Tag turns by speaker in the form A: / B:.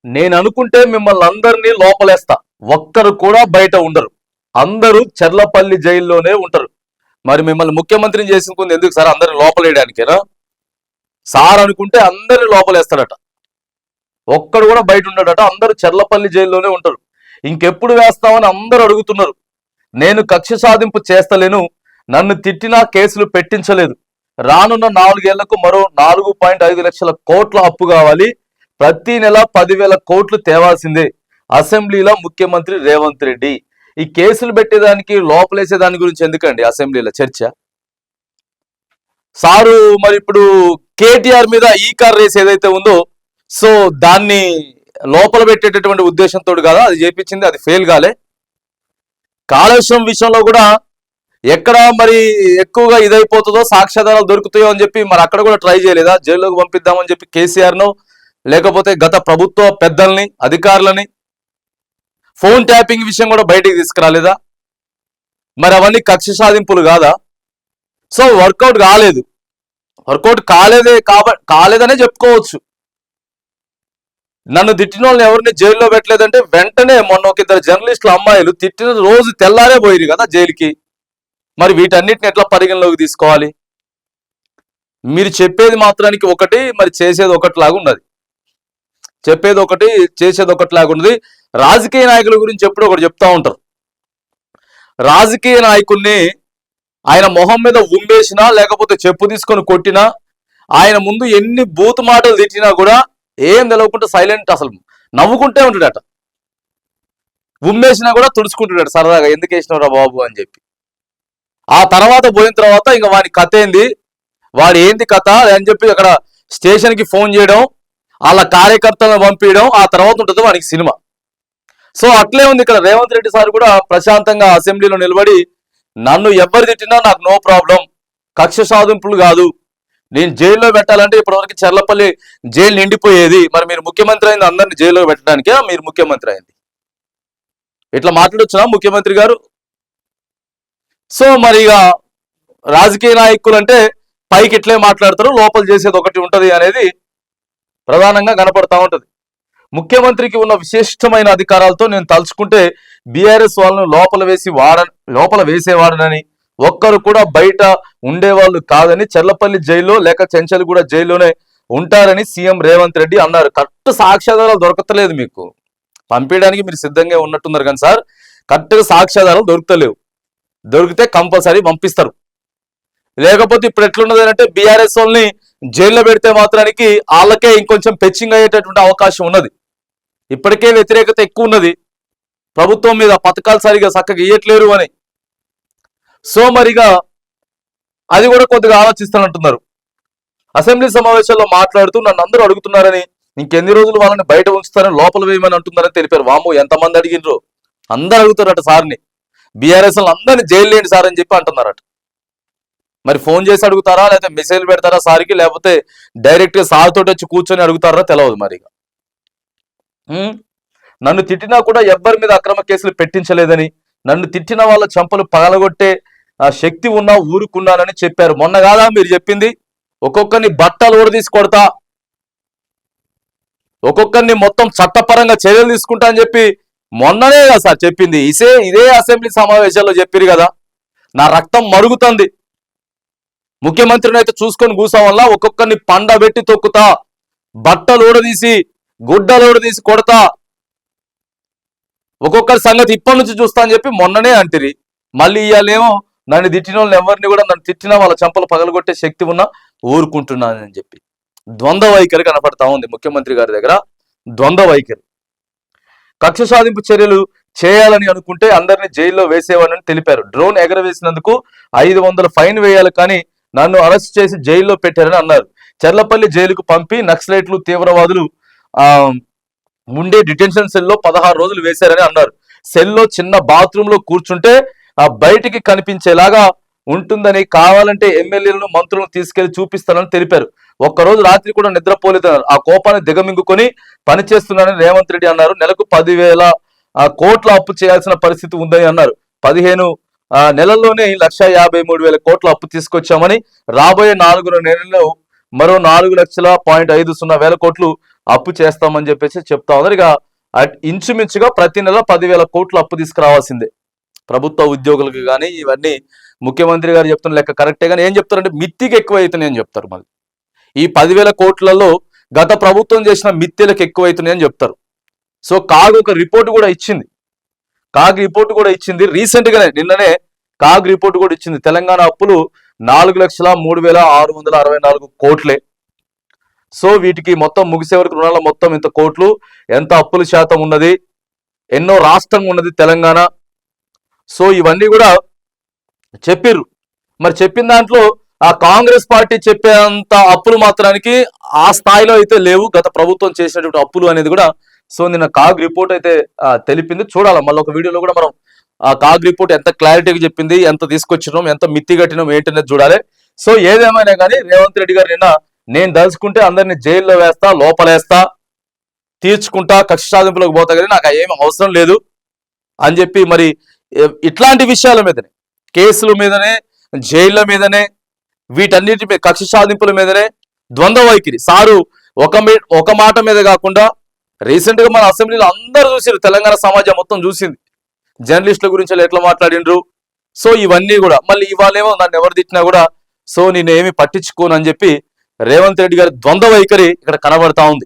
A: నేను అనుకుంటే మిమ్మల్ని అందరినీ లోపలేస్తా, ఒక్కరు కూడా బయట ఉండరు, అందరూ చెర్లపల్లి జైల్లోనే ఉంటారు. మరి మిమ్మల్ని ముఖ్యమంత్రిని చేసుకుంది ఎందుకు సార్? అందరిని లోపలేయడానికేనా? సార్ అనుకుంటే అందరిని లోపలేస్తాడట, ఒక్కడు కూడా బయట ఉండడట, అందరూ చెర్లపల్లి జైల్లోనే ఉంటారు. ఇంకెప్పుడు వేస్తామని అందరూ అడుగుతున్నారు. నేను కక్ష సాధింపు చేస్తలేను, నన్ను తిట్టినా కేసులు పెట్టించలేదు, రానున్న 4 ఏళ్లకు మరో 4.5 లక్షల కోట్ల అప్పు కావాలి, ప్రతి నెల 10,000 కోట్లు తేవాల్సిందే, అసెంబ్లీలో ముఖ్యమంత్రి రేవంత్ రెడ్డి. ఈ కేసులు పెట్టేదానికి లోపలేసే దాని గురించి ఎందుకండి అసెంబ్లీలో చర్చ? సారు మరి ఇప్పుడు కేటీఆర్ మీద ఈ కార్ రేస్ ఏదైతే ఉందో, సో దాన్ని లోపల పెట్టేటటువంటి ఉద్దేశంతో కదా అది చేపించింది, అది ఫెయిల్ కాలే. కాళేశ్వరం విషయంలో కూడా ఎక్కడ మరి ఎక్కువగా ఇదైపోతుందో, సాక్ష్యాధారాలు దొరుకుతాయో అని చెప్పి మరి అక్కడ కూడా ట్రై చేయలేదా? జైల్లోకి పంపిద్దామని చెప్పి కేసీఆర్ను, లేకపోతే గత ప్రభుత్వ పెద్దల్ని, అధికారులని. ఫోన్ ట్యాపింగ్ విషయం కూడా బయటికి తీసుకురాలేదా? మరి అవన్నీ కక్ష సాధింపులు కాదా? సో వర్కౌట్ కాలేదు, వర్కౌట్ కాలేదనే చెప్పుకోవచ్చు. నన్ను తిట్టిన వాళ్ళని ఎవరిని జైల్లో పెట్టలేదంటే వెంటనే మొన్న ఒక 2 జర్నలిస్టుల అమ్మాయిలు తిట్టిన రోజు తెల్లారే పోయిరు కదా జైలుకి. మరి వీటన్నిటిని ఎట్లా పరిగణలోకి తీసుకోవాలి? మీరు చెప్పేది మాత్రానికి ఒకటి, మరి చేసేది ఒకటిలాగా ఉన్నది. చెప్పేది ఒకటి, చేసేది ఒకటిలాగా ఉన్నది. రాజకీయ నాయకుల గురించి ఎప్పుడు ఒకటి చెప్తా ఉంటారు. రాజకీయ నాయకుల్ని ఆయన మొహం మీద ఉమ్మేసినా, లేకపోతే చెప్పు తీసుకొని కొట్టినా, ఆయన ముందు ఎన్ని బూతు మాటలు తిట్టినా కూడా ఏం తెలవకుండా సైలెంట్, అసలు నవ్వుకుంటే ఉంటాడట. ఉమ్మేసినా కూడా తుడుచుకుంటున్నాడు సరదాగా, ఎందుకు వేసినవరా బాబు అని చెప్పి. ఆ తర్వాత పోయిన తర్వాత ఇంకా వాడి కథ ఏంది, వాడు ఏంది కథ అని చెప్పి అక్కడ స్టేషన్కి ఫోన్ చేయడం, వాళ్ళ కార్యకర్తలను పంపించడం, ఆ తర్వాత ఉంటుంది వానికి సినిమా. సో అట్లే ఉంది ఇక్కడ. రేవంత్ రెడ్డి సార్ కూడా ప్రశాంతంగా అసెంబ్లీలో నిలబడి, నన్ను ఎవరు తిట్టినా నాకు నో ప్రాబ్లం, కక్ష సాధింపులు కాదు, నేను జైల్లో పెట్టాలంటే ఇప్పటివరకు చెర్లపల్లి జైలు నిండిపోయేది, మరి మీరు ముఖ్యమంత్రి అయింది అందరినీ జైల్లో పెట్టడానికే మీరు ముఖ్యమంత్రి అయింది, ఇట్లా మాట్లాడొచ్చునా ముఖ్యమంత్రి గారు? సో మరి ఇక రాజకీయ నాయకులు అంటే పైకి ఇట్లే మాట్లాడతారు, లోపల చేసేది ఒకటి ఉంటది అనేది ప్రధానంగా కనపడతా ఉంటది. ముఖ్యమంత్రికి ఉన్న విశిష్టమైన అధికారాలతో నేను తలుచుకుంటే బీఆర్ఎస్ వాళ్ళను లోపల వేసేవాడనని, ఒక్కరు కూడా బయట ఉండేవాళ్ళు కాదని, చెర్లపల్లి జైల్లో లేక చెంచల్గూడ జైల్లోనే ఉంటారని సీఎం రేవంత్ రెడ్డి అన్నారు. కరెక్ట్ సాక్ష్యాధారాలు దొరకతలేదు మీకు, పంపించడానికి మీరు సిద్ధంగా ఉన్నట్టున్నారు కానీ సార్ కరెక్ట్గా సాక్ష్యాధారాలు దొరుకుతలేవు. దొరికితే కంపల్సరీ పంపిస్తారు. లేకపోతే ఇప్పుడు ఎట్లున్నది అంటే బీఆర్ఎస్ వాళ్ళని జైల్లో పెడితే మాత్రానికి వాళ్ళకే ఇంకొంచెం పెచ్చింగ్ అయ్యేటటువంటి అవకాశం ఉన్నది. ఇప్పటికే వ్యతిరేకత ఎక్కువ ఉన్నది ప్రభుత్వం మీద, పథకాలు సరిగా చక్కగా ఇయ్యట్లేరు అని. సో మరిగా అది కూడా కొద్దిగా ఆలోచిస్తానంటున్నారు. అసెంబ్లీ సమావేశాల్లో మాట్లాడుతూ నన్ను అందరూ అడుగుతున్నారని, ఇంకెన్ని రోజులు వాళ్ళని బయట ఉంచుతారని, లోపల వేయమని అంటున్నారని తెలిపారు. వాము ఎంతమంది అడిగినరు, అందరు అడుగుతారట సార్ని, బీఆర్ఎస్ అందరినీ జైలు లేండి సార్ అని చెప్పి అంటున్నారట. మరి ఫోన్ చేసి అడుగుతారా, లేకపోతే మెసేజ్ పెడతారా సార్కి, లేకపోతే డైరెక్ట్గా సార్ తోటి వచ్చి కూర్చొని అడుగుతారా తెలియదు. మరి నన్ను తిట్టినా కూడా ఎవ్వరి మీద అక్రమ కేసులు పెట్టించలేదని, నన్ను తిట్టిన వాళ్ళ చెంపలు పగలగొట్టే శక్తి ఉన్నా ఊరుకున్నానని చెప్పారు. మొన్న కాదా మీరు చెప్పింది, ఒక్కొక్కరిని బట్టలు ఊడదీసి కొడతా, ఒక్కొక్కరిని మొత్తం చట్టపరంగా చర్యలు తీసుకుంటా అని చెప్పి మొన్ననే కదా సార్ చెప్పింది. ఇదే అసెంబ్లీ సమావేశాల్లో చెప్పారు కదా. నా రక్తం మరుగుతుంది, ముఖ్యమంత్రిని అయితే చూసుకొని కూసా వల్ల ఒక్కొక్కరిని పండబెట్టి తొక్కుతా, బట్టలు ఊడదీసి గుడ్డలు ఊడదీసి కొడతా, ఒక్కొక్కరి సంగతి ఇప్పటి నుంచి చూస్తా అని చెప్పి మొన్ననే అంటిరి. మళ్ళీ ఇవాళేమో నన్ను తిట్టిన వాళ్ళని ఎవరిని కూడా, నన్ను తిట్టినా వాళ్ళ చెంపలు పగలగొట్టే శక్తి ఉన్నా ఊరుకుంటున్నానని చెప్పి ద్వంద్వ వైఖరి కనపడతా ఉంది ముఖ్యమంత్రి గారి దగ్గర, ద్వంద్వ వైఖరి. కక్ష సాధింపు చర్యలు చేయాలని అనుకుంటే అందరినీ జైల్లో వేసేవాడని తెలిపారు. డ్రోన్ ఎగరవేసినందుకు 500 ఫైన్ వేయాలి, కానీ నన్ను అరెస్ట్ చేసి జైల్లో పెట్టారని అన్నారు. చెర్లపల్లి జైలుకు పంపి నక్సలైట్లు, తీవ్రవాదులు ఉండే డిటెన్షన్ సెల్లో 16 రోజులు వేశారని అన్నారు. సెల్లో చిన్న బాత్రూమ్ లో కూర్చుంటే బయటికి కనిపించేలాగా ఉంటుందని, కావాలంటే ఎమ్మెల్యేలను, మంత్రులను తీసుకెళ్లి చూపిస్తానని తెలిపారు. ఒక్కరోజు రాత్రి కూడా నిద్రపోలేదన్నారు. ఆ కోపాన్ని దిగమింగుకొని పనిచేస్తున్నానని రేవంత్ రెడ్డి అన్నారు. నెలకు 10,000 కోట్ల అప్పు చేయాల్సిన పరిస్థితి ఉందని అన్నారు. 15 నెలల్లోనే 1,53,000 కోట్ల అప్పు తీసుకొచ్చామని, రాబోయే 4 నెలల్లో మరో 4,50,000 కోట్లు అప్పు చేస్తామని చెప్పేసి చెప్తా ఉన్నారు. ఇక ఇంచుమించుగా ప్రతి నెల 10,000 కోట్లు అప్పు తీసుకురావాల్సిందే ప్రభుత్వ ఉద్యోగులకు. కానీ ఇవన్నీ ముఖ్యమంత్రి గారు చెప్తున్న లెక్క కరెక్టే, కానీ ఏం చెప్తారంటే మిత్తికి ఎక్కువ అవుతున్నాయని చెప్తారు. మళ్ళీ ఈ 10,000 కోట్లలో గత ప్రభుత్వం చేసిన మిత్తిలకు ఎక్కువ అవుతున్నాయని చెప్తారు. సో కాగ్ ఒక రిపోర్ట్ కూడా ఇచ్చింది. రీసెంట్ గానే నిన్ననే కాగ్ రిపోర్ట్ కూడా ఇచ్చింది. తెలంగాణ అప్పులు 4,03,664 కోట్లే. సో వీటికి మొత్తం ముగిసే వరకు రుణాల మొత్తం ఇంత కోట్లు, ఎంత అప్పుల శాతం ఉన్నది, ఎన్నో రాష్ట్రం ఉన్నది తెలంగాణ. సో ఇవన్నీ కూడా చెప్పిర్రు. మరి చెప్పిన దాంట్లో ఆ కాంగ్రెస్ పార్టీ చెప్పేంత అప్పులు మాత్రానికి ఆ స్థాయిలో అయితే లేవు గత ప్రభుత్వం చేసినటువంటి అప్పులు అనేది కూడా. సో నిన్న కాగ్ రిపోర్ట్ అయితే తెలిపింది. చూడాలి మళ్ళీ ఒక వీడియోలో కూడా మనం ఆ కాగ్ రిపోర్ట్ ఎంత క్లారిటీగా చెప్పింది, ఎంత తీసుకొచ్చినాం, ఎంత మిత్తి కట్టినాం ఏంటనేది చూడాలి. సో ఏదేమైనా కానీ రేవంత్ రెడ్డి గారు నిన్న నేను దలుచుకుంటే అందరినీ జైల్లో వేస్తా, లోపలేస్తా, తీర్చుకుంటా, కక్ష సాధింపులకు పోతా, కానీ నాకు ఏమి అవసరం లేదు అని చెప్పి మరి ఇట్లాంటి విషయాల మీదనే, కేసుల మీదనే, జైళ్ళ మీదనే, వీటన్నిటి మీద కక్ష సాధింపుల మీదనే ద్వంద్వ వైఖరి. సారు ఒక మాట మీద కాకుండా రీసెంట్ గా మన అసెంబ్లీలో అందరూ చూసారు, తెలంగాణ సమాజం మొత్తం చూసింది జర్నలిస్టుల గురించి ఎట్లా మాట్లాడిండ్రు. సో ఇవన్నీ కూడా మళ్ళీ ఇవాళేమో నన్ను ఎవరు తిట్టినా కూడా సో నేనేమి పట్టించుకోను అని చెప్పి రేవంత్ రెడ్డి గారి ద్వంద్వ వైఖరి ఇక్కడ కనబడతా ఉంది.